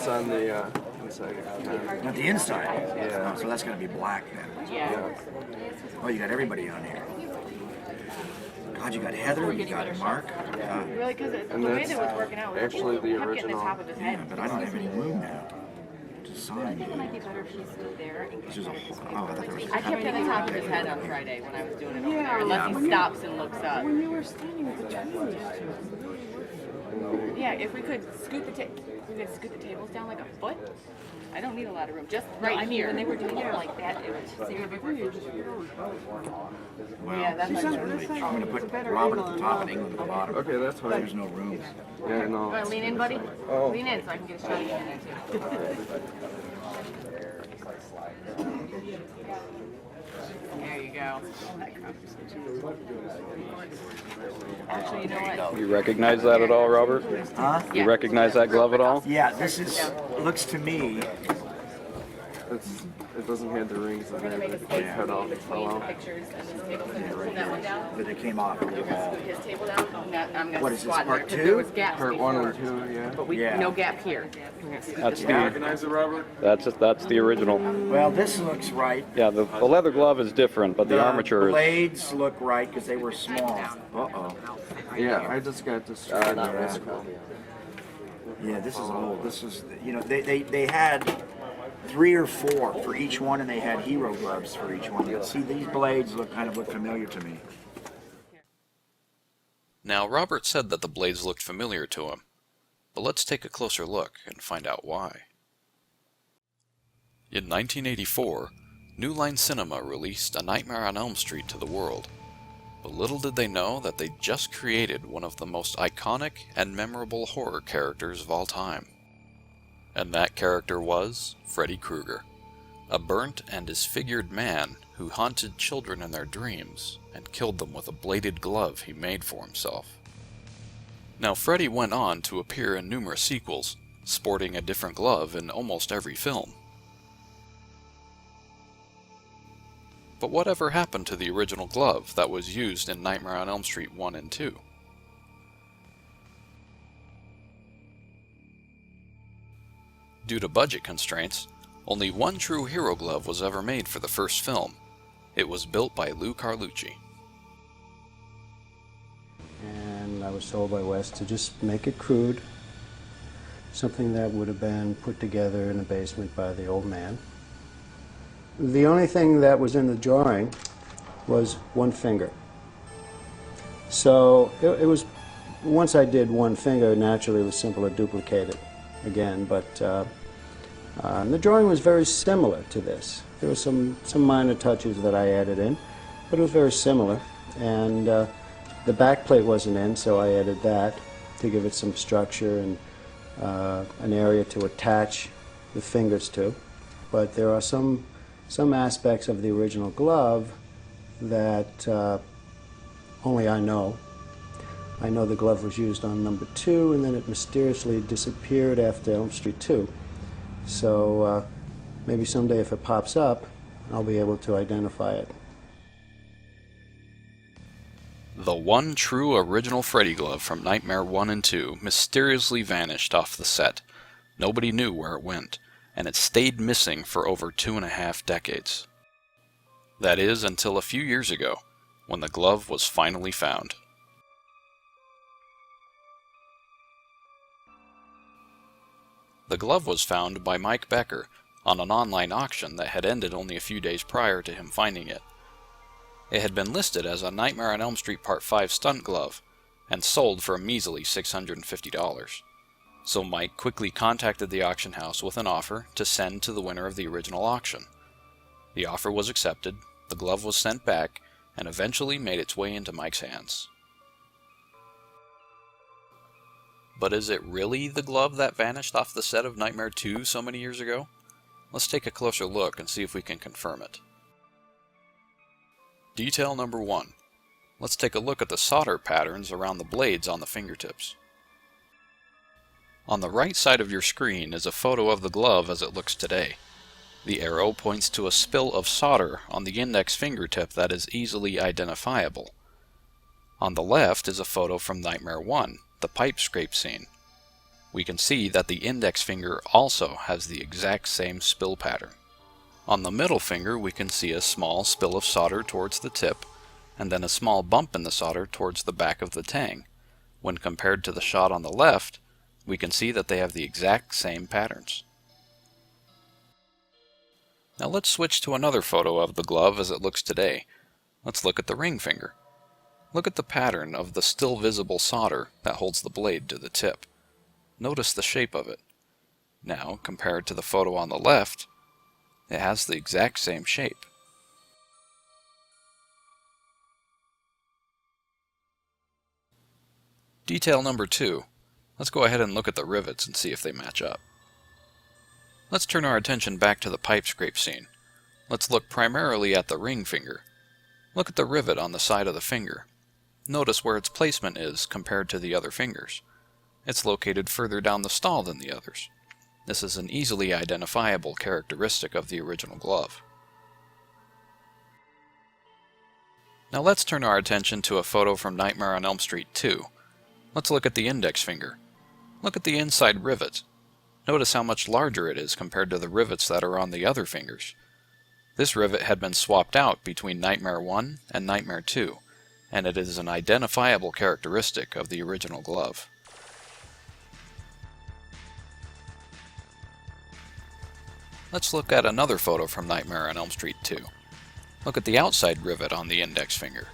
it's on the inside. Not the inside? Yeah. Oh, so that's going to be black then. Yeah. Oh, you got everybody on here. God, you got Heather, you got Mark. Really, because the And way that's that was working out, actually the kept getting the original. top of his Yeah, head. but I don't have any room now to I sign. think it might be better if he stood there and This is a whole, oh, I thought there was a I kept it on the top of his head on Friday when I was doing it over there, unless he stops and looks up. When you were standing between these two. Yeah, if we could scoot the tables down like a foot. I don't need a lot of room, just right here. When they were doing it like that, it would seem to be working. Well, Yeah, that's this is like- really, I'm going to put Robert at the top and England at the bottom. Okay, that's fine. There's no room. Yeah, You no. want to lean in, buddy? Oh. Lean in so I can get a shot of you in there too. There you go. Actually, you know what? You recognize that at all, Robert? Huh? You recognize that glove at all? Yeah, this is, looks to me, It doesn't have the rings in We're gonna there. make a But space cut off. between the pictures and this table. So pull that one down. that it came off of the We're gonna wall. scoot his table down. I'm gonna What is this, squat part there, 'cause two? there was gaps Part 1 before. and 2, yeah. But we Yeah. no gap here. We're gonna scoot That's this the down. Recognize it, Robert? that's the original. Well, this looks right. Yeah, the leather glove is different, but the armature is. blades look right because they were small. Uh-oh. Yeah, I just got this. That's cool. Yeah, this is old. This is, you know, they had 3 or 4 for each one, and they had hero gloves for each one. See, these blades look familiar to me. Now, Robert said that the blades looked familiar to him, but let's take a closer look and find out why. In 1984, New Line Cinema released A Nightmare on Elm Street to the world, but little did they know that they just created one of the most iconic and memorable horror characters of all time. And that character was Freddy Krueger, a burnt and disfigured man who haunted children in their dreams and killed them with a bladed glove he made for himself. Now, Freddy went on to appear in numerous sequels, sporting a different glove in almost every film. But whatever happened to the original glove that was used in Nightmare on Elm Street 1 and 2? Due to budget constraints, only one true hero glove was ever made for the first film. It was built by Lou Carlucci. And I was told by Wes to just make it crude, something that would have been put together in a basement by the old man. The only thing that was in the drawing was one finger. So it was, once I did one finger, naturally it was simple to duplicate it again, but the drawing was very similar to this. There were some minor touches that I added in, but it was very similar. And the back plate wasn't in, so I added that to give it some structure and an area to attach the fingers to. But there are some aspects of the original glove that only I know. I know the glove was used on number 2, and then it mysteriously disappeared after Elm Street 2. So maybe someday if it pops up, I'll be able to identify it. The one true original Freddy glove from Nightmare 1 and 2 mysteriously vanished off the set. Nobody knew where it went, and it stayed missing for over 2.5 decades. That is, until a few years ago, when the glove was finally found. The glove was found by Mike Becker on an online auction that had ended only a few days prior to him finding it. It had been listed as a Nightmare on Elm Street Part 5 stunt glove and sold for a measly $650. So Mike quickly contacted the auction house with an offer to send to the winner of the original auction. The offer was accepted, the glove was sent back, and eventually made its way into Mike's hands. But is it really the glove that vanished off the set of Nightmare 2 so many years ago? Let's take a closer look and see if we can confirm it. Detail number 1. Let's take a look at the solder patterns around the blades on the fingertips. On the right side of your screen is a photo of the glove as it looks today. The arrow points to a spill of solder on the index fingertip that is easily identifiable. On the left is a photo from Nightmare 1, the pipe scrape scene. we can see that the index finger also has the exact same spill pattern. On the middle finger we can see a small spill of solder towards the tip, and then a small bump in the solder towards the back of the tang. When compared to the shot on the left, we can see that they have the exact same patterns. Now let's switch to another photo of the glove as it looks today. Let's look at the ring finger. Look at the pattern of the still visible solder that holds the blade to the tip. Notice the shape of it. Now, compared to the photo on the left, it has the exact same shape. Detail number 2. Let's go ahead and look at the rivets and see if they match up. Let's turn our attention back to the pipe scrape scene. Let's look primarily at the ring finger. Look at the rivet on the side of the finger. Notice where its placement is compared to the other fingers. It's located further down the stall than the others. This is an easily identifiable characteristic of the original glove. Now let's turn our attention to a photo from Nightmare on Elm Street 2. Let's look at the index finger. Look at the inside rivet. Notice how much larger it is compared to the rivets that are on the other fingers. This rivet had been swapped out between Nightmare 1 and Nightmare 2, and it is an identifiable characteristic of the original glove. Let's look at another photo from Nightmare on Elm Street 2. Look at the outside rivet on the index finger.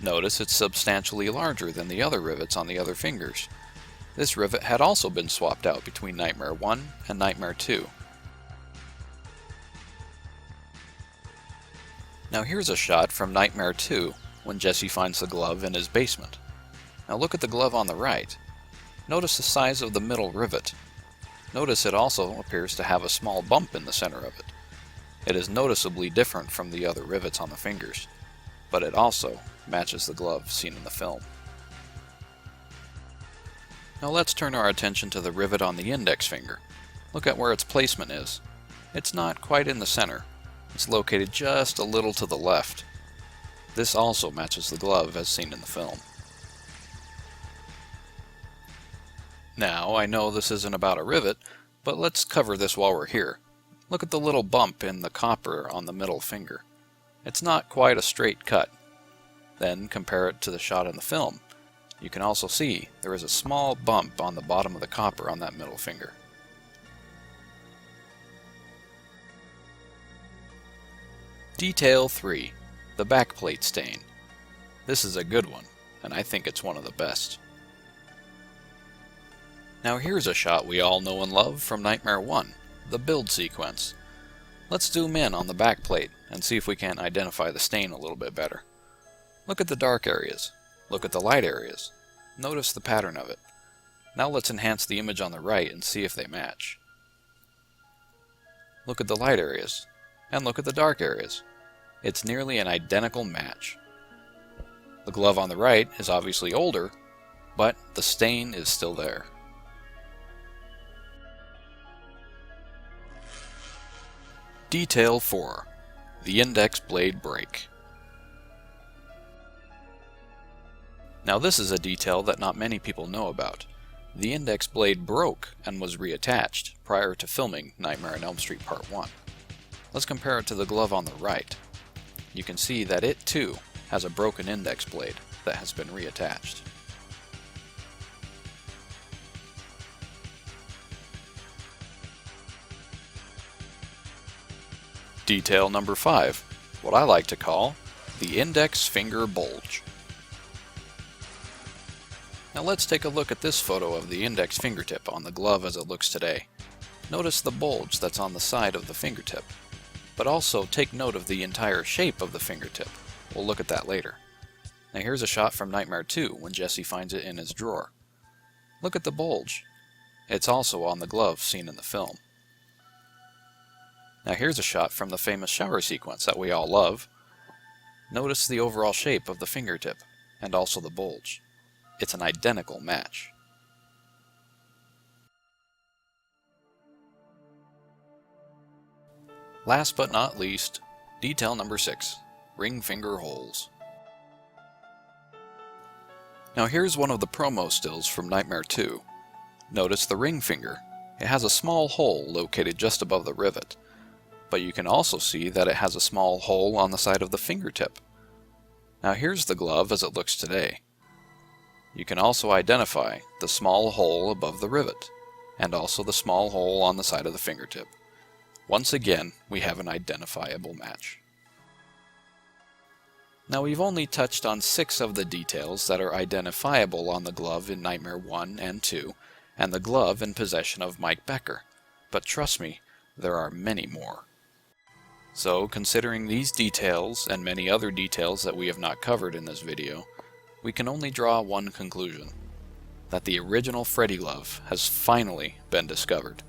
Notice it's substantially larger than the other rivets on the other fingers. This rivet had also been swapped out between Nightmare 1 and Nightmare 2. Now here's a shot from Nightmare 2 when Jesse finds the glove in his basement. Now look at the glove on the right. Notice the size of the middle rivet. Notice it also appears to have a small bump in the center of it. It is noticeably different from the other rivets on the fingers, but it also matches the glove seen in the film. Now let's turn our attention to the rivet on the index finger. Look at where its placement is. It's not quite in the center. It's located just a little to the left. This also matches the glove as seen in the film. Now, I know this isn't about a rivet, but let's cover this while we're here. Look at the little bump in the copper on the middle finger. It's not quite a straight cut. Then compare it to the shot in the film. You can also see there is a small bump on the bottom of the copper on that middle finger. Detail 3. The backplate stain. This is a good one, and I think it's one of the best. Now here's a shot we all know and love from Nightmare 1, the build sequence. Let's zoom in on the backplate and see if we can identify the stain a little bit better. Look at the dark areas. Look at the light areas. Notice the pattern of it. Now let's enhance the image on the right and see if they match. Look at the light areas, and look at the dark areas. It's nearly an identical match. The glove on the right is obviously older, but the stain is still there. Detail 4. The index blade break. Now this is a detail that not many people know about. The index blade broke and was reattached prior to filming Nightmare on Elm Street Part 1. Let's compare it to the glove on the right. You can see that it too has a broken index blade that has been reattached. Detail number 5, what I like to call the index finger bulge. Now let's take a look at this photo of the index fingertip on the glove as it looks today. Notice the bulge that's on the side of the fingertip, but also take note of the entire shape of the fingertip. We'll look at that later. Now here's a shot from Nightmare 2 when Jesse finds it in his drawer. Look at the bulge. It's also on the glove seen in the film. Now here's a shot from the famous shower sequence that we all love. Notice the overall shape of the fingertip, and also the bulge. It's an identical match. Last but not least, detail number 6, ring finger holes. Now here's one of the promo stills from Nightmare 2. Notice the ring finger. It has a small hole located just above the rivet, but you can also see that it has a small hole on the side of the fingertip. Now here's the glove as it looks today. You can also identify the small hole above the rivet, and also the small hole on the side of the fingertip. Once again, we have an identifiable match. Now we've only touched on 6 of the details that are identifiable on the glove in Nightmare 1 and 2, and the glove in possession of Mike Becker. But trust me, there are many more. So, considering these details and many other details that we have not covered in this video, we can only draw one conclusion: that the original Freddy glove has finally been discovered.